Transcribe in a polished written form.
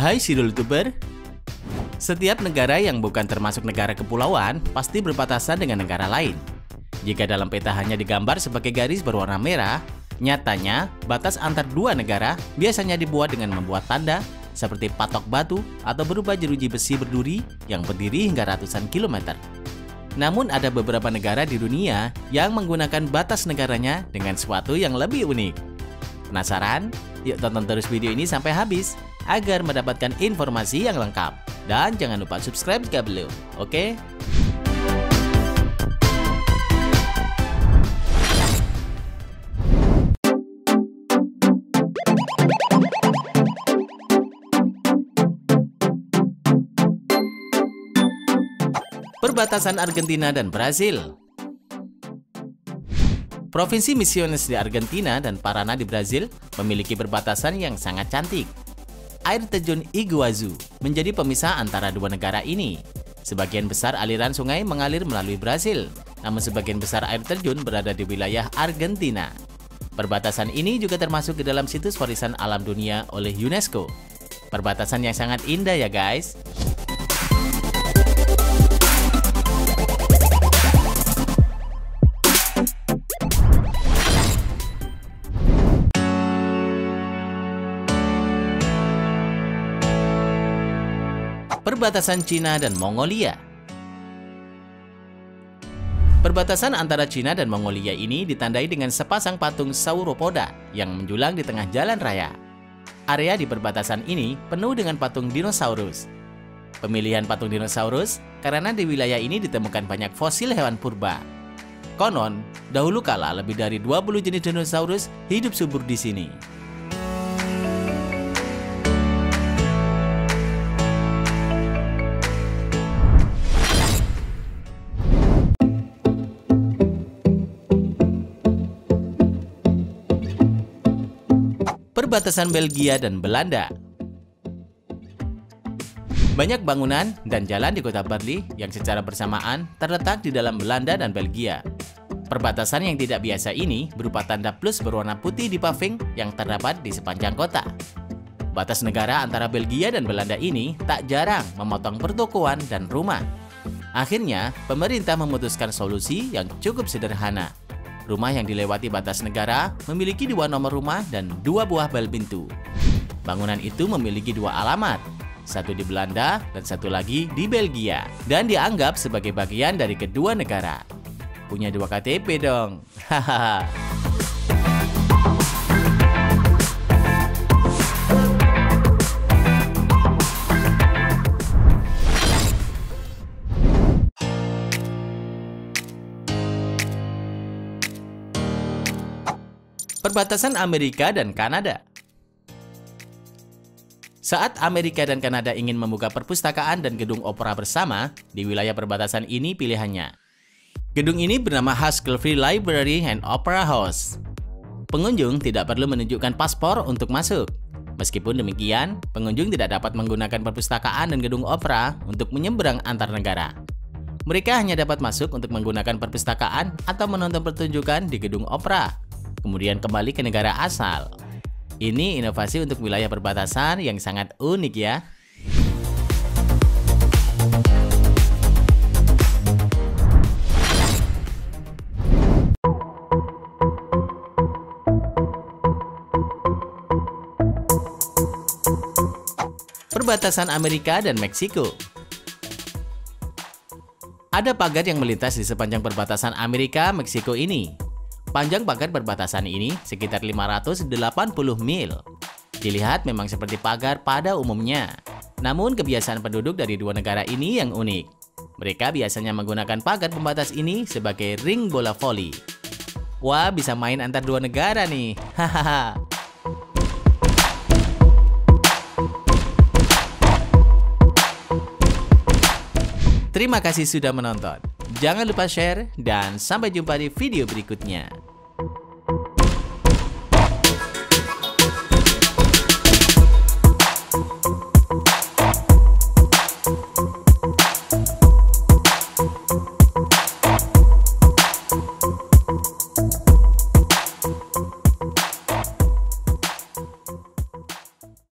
Hai Sidul Youtuber. Setiap negara yang bukan termasuk negara kepulauan pasti berbatasan dengan negara lain. Jika dalam peta hanya digambar sebagai garis berwarna merah, nyatanya batas antar dua negara biasanya dibuat dengan membuat tanda seperti patok batu atau berupa jeruji besi berduri yang berdiri hingga ratusan kilometer. Namun ada beberapa negara di dunia yang menggunakan batas negaranya dengan sesuatu yang lebih unik. Penasaran? Yuk tonton terus video ini sampai habis agar mendapatkan informasi yang lengkap. Dan jangan lupa subscribe jika belum, oke? Perbatasan Argentina dan Brazil. Provinsi Misiones di Argentina dan Paraná di Brazil memiliki perbatasan yang sangat cantik. Air terjun Iguazu menjadi pemisah antara dua negara ini. Sebagian besar aliran sungai mengalir melalui Brazil, namun sebagian besar air terjun berada di wilayah Argentina. Perbatasan ini juga termasuk ke dalam situs warisan alam dunia oleh UNESCO. Perbatasan yang sangat indah ya guys. Perbatasan Cina dan Mongolia. Perbatasan antara Cina dan Mongolia ini ditandai dengan sepasang patung sauropoda yang menjulang di tengah jalan raya. Area di perbatasan ini penuh dengan patung dinosaurus. Pemilihan patung dinosaurus karena di wilayah ini ditemukan banyak fosil hewan purba. Konon, dahulu kala lebih dari 20 jenis dinosaurus hidup subur di sini. Perbatasan Belgia dan Belanda. Banyak bangunan dan jalan di kota Berlin yang secara bersamaan terletak di dalam Belanda dan Belgia. Perbatasan yang tidak biasa ini berupa tanda plus berwarna putih di paving yang terdapat di sepanjang kota. Batas negara antara Belgia dan Belanda ini tak jarang memotong pertokoan dan rumah. Akhirnya, pemerintah memutuskan solusi yang cukup sederhana. Rumah yang dilewati batas negara memiliki 2 nomor rumah dan 2 buah bel pintu. Bangunan itu memiliki 2 alamat, satu di Belanda dan satu lagi di Belgia, dan dianggap sebagai bagian dari kedua negara. Punya 2 KTP dong. Hahaha. Perbatasan Amerika dan Kanada. Saat Amerika dan Kanada ingin membuka perpustakaan dan gedung opera bersama, di wilayah perbatasan ini pilihannya. Gedung ini bernama Haskell Free Library and Opera House. Pengunjung tidak perlu menunjukkan paspor untuk masuk. Meskipun demikian, pengunjung tidak dapat menggunakan perpustakaan dan gedung opera untuk menyeberang antar negara. Mereka hanya dapat masuk untuk menggunakan perpustakaan atau menonton pertunjukan di gedung opera, kemudian kembali ke negara asal. Ini inovasi untuk wilayah perbatasan yang sangat unik ya. Perbatasan Amerika dan Meksiko. Ada pagar yang melintas di sepanjang perbatasan Amerika-Meksiko ini. Panjang pagar perbatasan ini sekitar 580 mil. Dilihat memang seperti pagar pada umumnya. Namun kebiasaan penduduk dari dua negara ini yang unik. Mereka biasanya menggunakan pagar pembatas ini sebagai ring bola voli. Wah, bisa main antar dua negara nih. Hahaha. Terima kasih sudah menonton. Jangan lupa share dan sampai jumpa di video berikutnya.